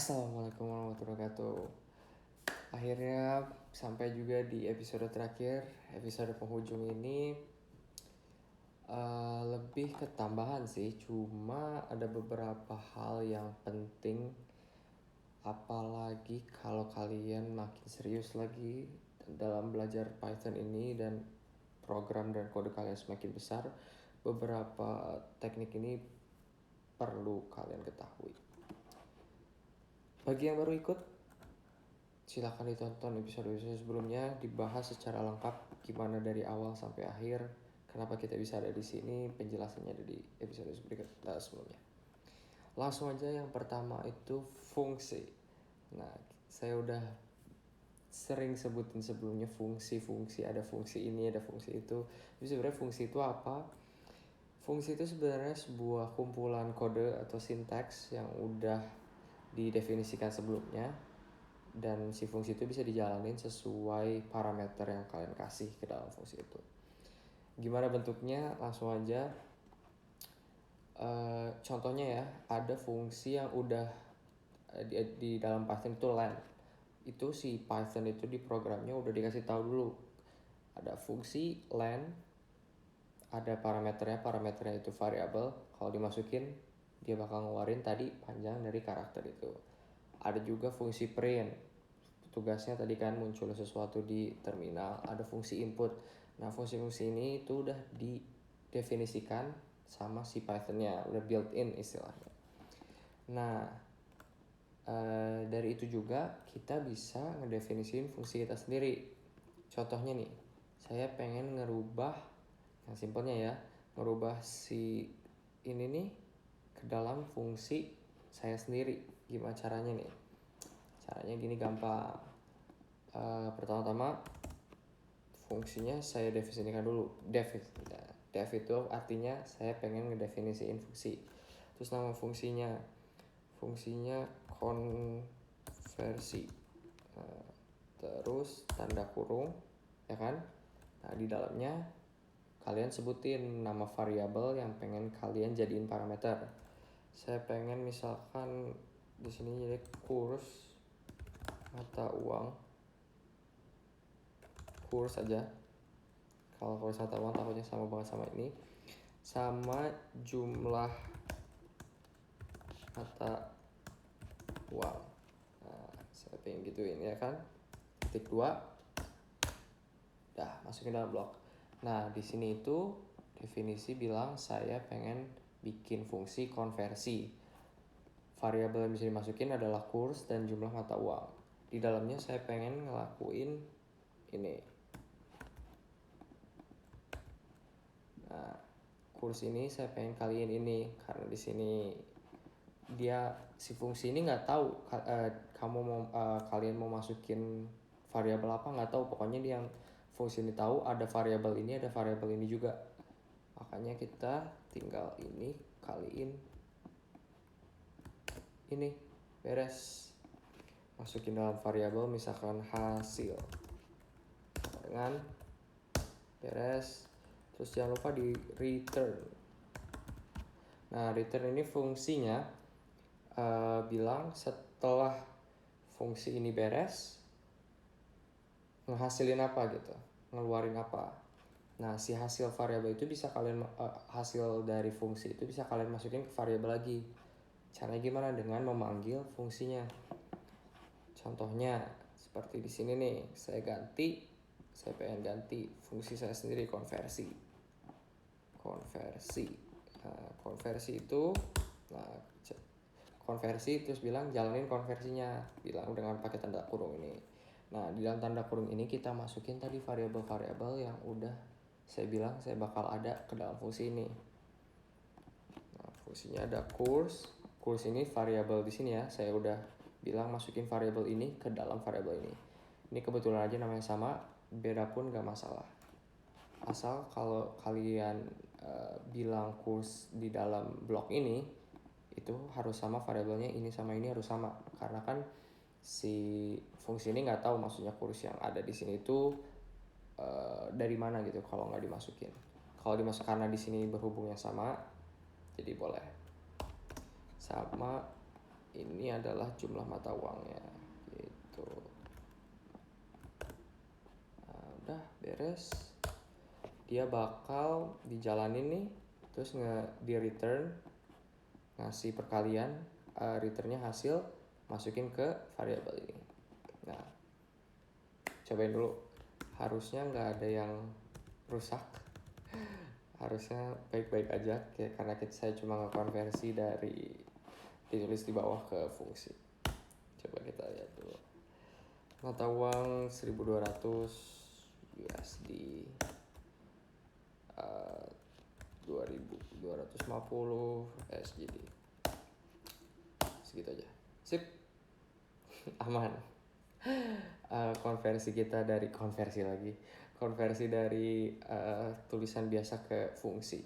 Assalamualaikum warahmatullahi wabarakatuh. Akhirnya sampai juga di episode terakhir, episode penghujung ini lebih ke tambahan sih. Cuma ada beberapa hal yang penting, apalagi kalau kalian makin serius lagi dalam belajar Python ini dan program dan kode kalian semakin besar. Beberapa teknik ini perlu kalian ketahui. Bagi yang baru ikut, silahkan ditonton episode-episode sebelumnya, dibahas secara lengkap gimana dari awal sampai akhir, kenapa kita bisa ada di sini, penjelasannya ada di episode sebelumnya. Langsung aja, yang pertama itu fungsi. Nah, saya udah sering sebutin sebelumnya fungsi, ada fungsi ini, ada fungsi itu. Jadi sebenarnya fungsi itu apa? Fungsi itu sebenarnya sebuah kumpulan kode atau sintaks yang udah didefinisikan sebelumnya, dan si fungsi itu bisa dijalanin sesuai parameter yang kalian kasih ke dalam fungsi itu. Gimana bentuknya? Langsung aja. Contohnya ya, ada fungsi yang udah di dalam Python itu len. Itu si Python itu di programnya udah dikasih tahu dulu. Ada fungsi len, ada parameternya itu variabel. Kalau dimasukin, dia bakal ngeluarin tadi panjang dari karakter itu. Ada juga fungsi print. Tugasnya tadi kan muncul sesuatu di terminal. Ada fungsi input. Nah, fungsi-fungsi ini itu udah didefinisikan sama si Python-nya, udah built-in istilahnya. Nah, dari itu juga kita bisa ngedefinisiin fungsi kita sendiri. Contohnya nih, saya pengen ngerubah, yang simpelnya ya, ngerubah si ini nih ke dalam fungsi saya sendiri. Gimana caranya nih? Caranya gini, gampang. Pertama-tama fungsinya saya definisikan dulu. Def itu artinya saya pengen ngedefinisiin fungsi. Terus nama fungsinya konversi. Terus tanda kurung, ya kan? Nah, di dalamnya kalian sebutin nama variabel yang pengen kalian jadiin parameter. Saya pengen misalkan di sini jadi kurs mata uang, kurs aja. Kalau kurs mata uang takutnya sama banget sama ini, sama jumlah mata uang. Nah, saya pengen gituin ya kan. Ketik 2, dah masukin dalam blok. Nah, di sini itu definisi bilang saya pengen bikin fungsi konversi. Variabel yang bisa dimasukin adalah kurs dan jumlah mata uang. Di dalamnya saya pengen ngelakuin ini. Nah, kurs ini saya pengen kaliin ini karena di sini dia si fungsi ini nggak tahu kalian mau masukin variabel apa, nggak tahu. Pokoknya dia yang fungsi ini tahu ada variabel ini, ada variabel ini juga. Makanya kita tinggal ini kaliin ini, beres. Masukin dalam variabel misalkan hasil dengan beres. Terus jangan lupa di return. Nah, return ini fungsinya bilang setelah fungsi ini beres, ngehasilin apa gitu, ngeluarin apa. Nah, si hasil variabel itu bisa kalian hasil dari fungsi itu bisa kalian masukin ke variabel lagi. Caranya gimana? Dengan memanggil fungsinya. Contohnya seperti di sini nih, saya pengen ganti fungsi saya sendiri, konversi. Nah, konversi itu, nah, konversi terus bilang jalanin konversinya, bilang dengan pakai tanda kurung ini. Nah, di dalam tanda kurung ini kita masukin tadi variabel-variabel yang udah saya bilang saya bakal ada ke dalam fungsi ini. Nah, fungsinya ada kurs ini variabel di sini ya. Saya udah bilang masukin variabel ini ke dalam variabel ini. Ini kebetulan aja namanya sama, beda pun gak masalah. Asal kalau kalian bilang kurs di dalam blok ini, itu harus sama variabelnya, ini sama ini harus sama. Karena kan si fungsi ini nggak tahu maksudnya kurs yang ada di sini itu dari mana gitu kalau nggak dimasukin. Kalau dimasuk karena di sini berhubungnya sama, jadi boleh. Sama ini adalah jumlah mata uangnya gitu. Nah, udah beres, dia bakal dijalanin nih, terus di return ngasih perkalian, returnnya hasil, masukin ke variabel ini. Nah, cobain dulu, harusnya nggak ada yang rusak, harusnya baik-baik aja karena saya cuma ngekonversi dari ditulis di bawah ke fungsi. Coba kita lihat dulu. Mata uang 1.200 USD, 2.250 SGD, segitu aja, sip. Aman. Konversi dari tulisan biasa ke fungsi.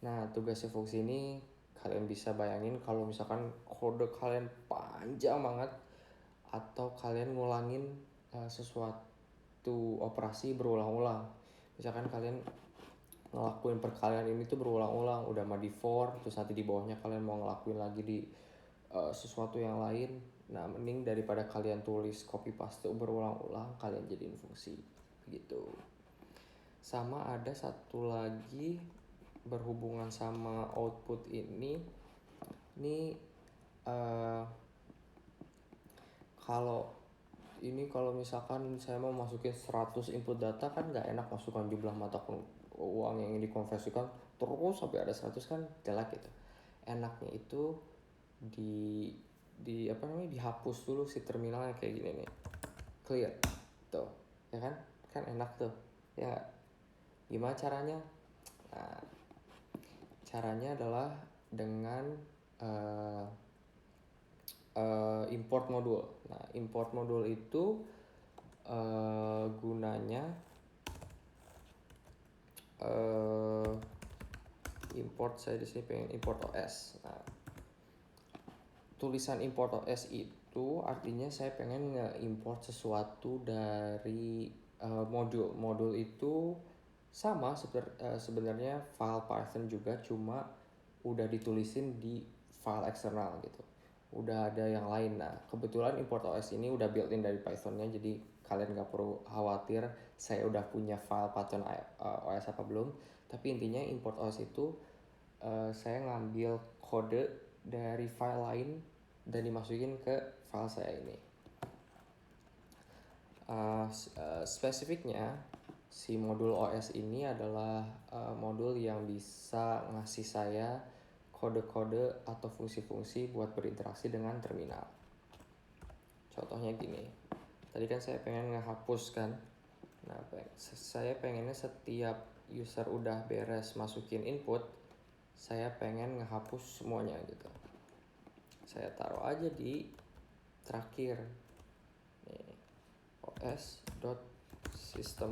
Nah, tugasnya fungsi ini kalian bisa bayangin kalau misalkan kode kalian panjang banget, atau kalian ngulangin sesuatu operasi berulang-ulang. Misalkan kalian ngelakuin perkalian ini tuh berulang-ulang, udah mah di for, terus nanti di bawahnya kalian mau ngelakuin lagi di sesuatu yang lain. Nah, mending daripada kalian tulis copy paste berulang-ulang, kalian jadiin fungsi gitu. Sama ada satu lagi berhubungan sama output ini kalau misalkan saya mau masukin 100 input data, kan nggak enak masukkan jumlah mata uang yang dikonversikan terus sampai ada 100, kan jelek gitu. Enaknya itu dihapus dulu si terminalnya kayak gini nih, clear tuh, ya kan enak tuh ya. Gimana caranya? Nah, caranya adalah dengan import modul. Nah, import modul itu gunanya import, saya di sini pengen import OS. Nah, tulisan import OS itu artinya saya pengen nge-import sesuatu dari modul. Modul itu sama sebenarnya file Python juga, cuma udah ditulisin di file eksternal gitu. Udah ada yang lain. Nah, kebetulan import OS ini udah built-in dari Python-nya, jadi kalian nggak perlu khawatir saya udah punya file Python OS apa belum. Tapi intinya import OS itu saya ngambil kode dari file lain dan dimasukin ke file saya ini. Spesifiknya si modul OS ini adalah modul yang bisa ngasih saya kode-kode atau fungsi-fungsi buat berinteraksi dengan terminal. Contohnya gini, tadi kan saya pengen ngehapus kan. Nah, saya pengennya setiap user udah beres masukin input, saya pengen ngehapus semuanya gitu. Saya taruh aja di terakhir nih, os.system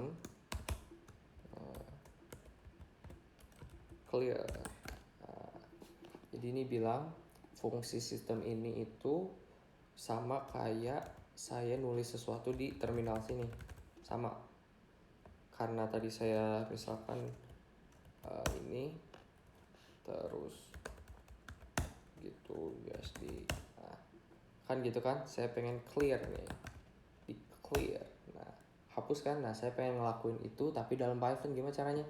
clear. Nah, jadi ini bilang fungsi sistem ini itu sama kayak saya nulis sesuatu di terminal sini, sama. Karena tadi saya misalkan ini terus gitu USD, nah, kan gitu kan, saya pengen clear nih, di clear. Nah, hapus kan. Nah, saya pengen ngelakuin itu tapi dalam Python. Gimana caranya?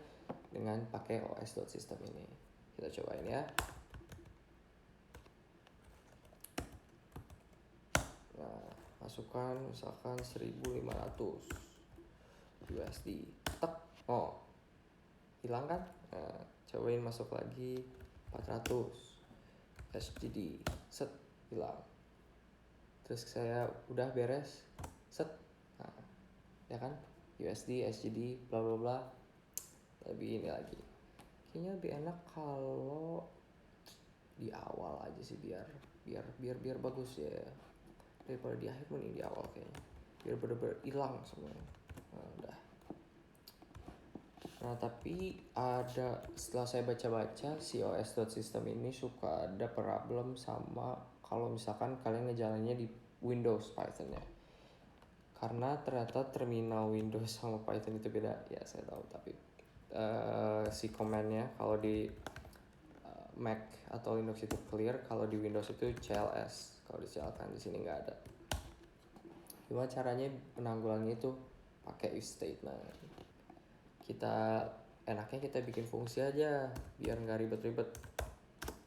Dengan pakai os.system ini. Kita cobain ya. Nah, masukkan misalkan 1.500 USD, tek, oh hilang kan. Nah, cobain masuk lagi 400 SGD, set, hilang. Terus saya udah beres, set, nah, ya kan, USD, SGD, bla bla bla. Tapi ini lagi, kayaknya lebih enak kalau di awal aja sih, biar bagus ya, daripada di akhir. Mending di awal kayaknya, biar bener-bener hilang semuanya. Nah, udah. Nah, tapi setelah saya baca-baca, si os.system ini suka ada problem sama kalau misalkan kalian ngejalaninnya di Windows Python-nya. Karena ternyata terminal Windows sama Python itu beda. Ya, saya tahu, tapi si command-nya kalau di Mac atau Linux itu clear, kalau di Windows itu CLS, kalau disialkan di sini nggak ada. Gimana caranya penanggulannya itu pakai if statement. Enaknya kita bikin fungsi aja biar nggak ribet-ribet.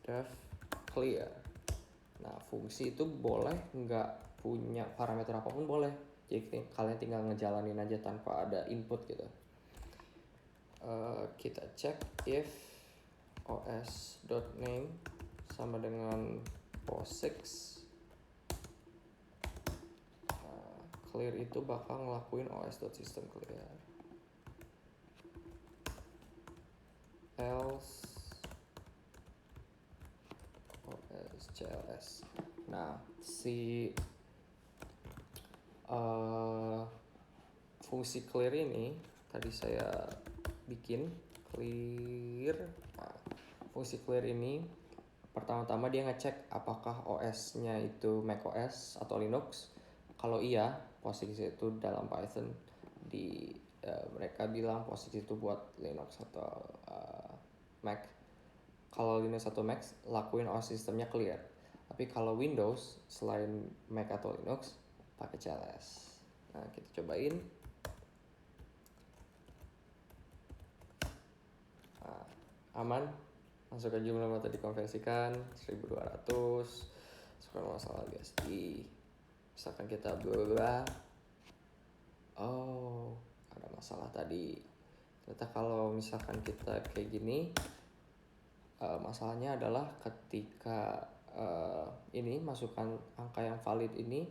Def clear. Nah, fungsi itu boleh nggak punya parameter apapun boleh. Jadi kalian tinggal ngejalanin aja tanpa ada input gitu. Kita cek if os.name sama dengan POSIX. Clear itu bakal ngelakuin os.systemClear. Else os.cls. Nah, si fungsi clear ini tadi saya bikin clear. Nah, fungsi clear ini pertama-tama dia ngecek apakah OS-nya itu macOS atau Linux. Kalau iya, POSIX itu dalam Python mereka bilang POSIX itu buat Linux atau Mac. Kalau Linux atau Mac lakuin OS sistemnya clear. Tapi kalau Windows selain Mac atau Linux pakai CLS. Nah, kita cobain. Nah, aman. Masukkan jumlah mata dikonversikan 1200. Sekarang masalah BSD. Misalkan kita oh, ada masalah tadi. Ternyata kalau misalkan kita kayak gini, masalahnya adalah ketika ini masukkan angka yang valid ini,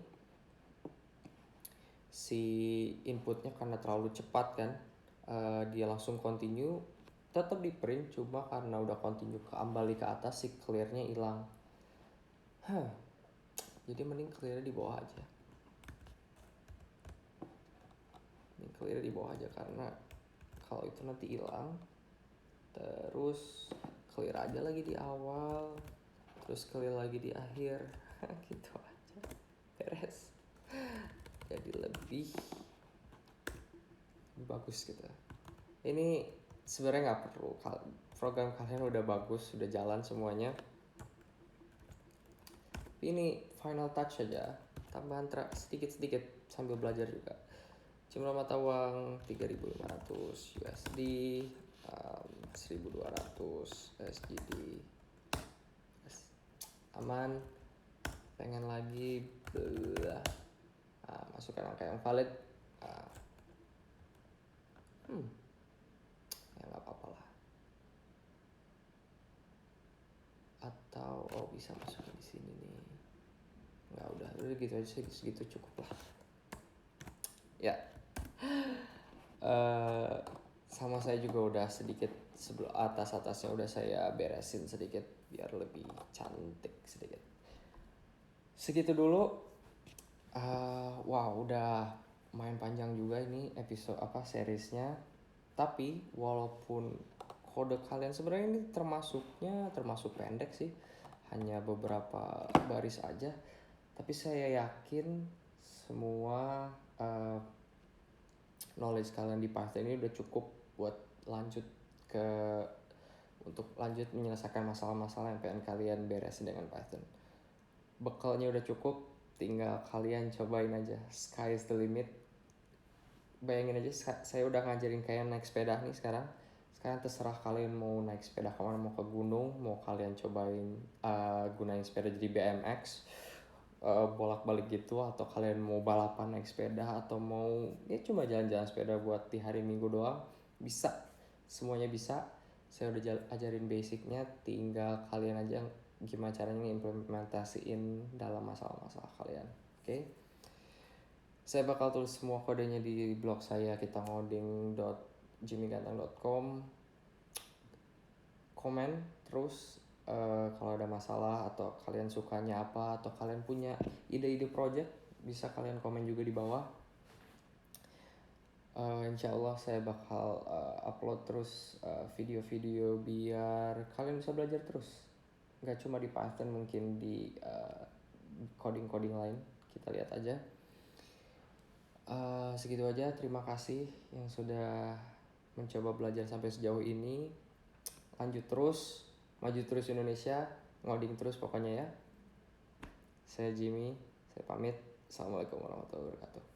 si inputnya karena terlalu cepat kan, dia langsung continue, tetap di print, cuma karena udah continue kembali ke atas si clearnya hilang. Jadi mending clear di bawah aja. Clear di bawah aja karena kalau itu nanti hilang, terus clear aja lagi di awal, terus clear lagi di akhir. Gitu aja, beres. Jadi lebih bagus gitu. Ini sebenarnya nggak perlu, program kalian udah bagus, sudah jalan semuanya. Ini final touch aja, tambahan sedikit-sedikit sambil belajar juga. Jumlah mata uang 3.500 USD, 1.200 SGD. Aman. Pengen lagi, masukkan angka yang valid. Ya nggak apa-apa lah. Atau bisa masukin di sini nih. Nggak, udah gitu aja, segitu cukup lah. Ya. Sama saya juga udah sedikit sebelum atasnya udah saya beresin sedikit biar lebih cantik sedikit. Segitu dulu. Wow, udah main panjang juga ini episode seriesnya. Tapi walaupun kode kalian sebenarnya ini termasuk pendek sih, hanya beberapa baris aja. Tapi saya yakin semua knowledge kalian di Python ini udah cukup buat untuk lanjut menyelesaikan masalah-masalah yang pengen kalian beresin dengan Python. Bekalnya udah cukup, tinggal kalian cobain aja. Sky is the limit. Bayangin aja, saya udah ngajarin kalian naik sepeda nih sekarang. Sekarang terserah kalian mau naik sepeda kemana, mau ke gunung, mau kalian cobain gunain sepeda jadi BMX, bolak-balik gitu, atau kalian mau balapan naik sepeda, atau mau ya cuma jalan-jalan sepeda buat di hari Minggu doang, bisa, semuanya bisa. Saya udah ajarin basicnya, tinggal kalian aja gimana caranya implementasiin dalam masalah-masalah kalian. Oke? Saya bakal tulis semua kodenya di blog saya, kitangoding.jimmyganteng.com. Komen terus kalau ada masalah atau kalian sukanya apa, atau kalian punya ide-ide project, bisa kalian komen juga di bawah. Insya Allah saya bakal upload terus video-video biar kalian bisa belajar terus. Gak cuma di Python, mungkin di coding-coding lain. Kita lihat aja. Segitu aja, terima kasih yang sudah mencoba belajar sampai sejauh ini. Lanjut terus, maju terus Indonesia, ngoding terus pokoknya ya. Saya Jimmy, saya pamit. Assalamualaikum warahmatullahi wabarakatuh.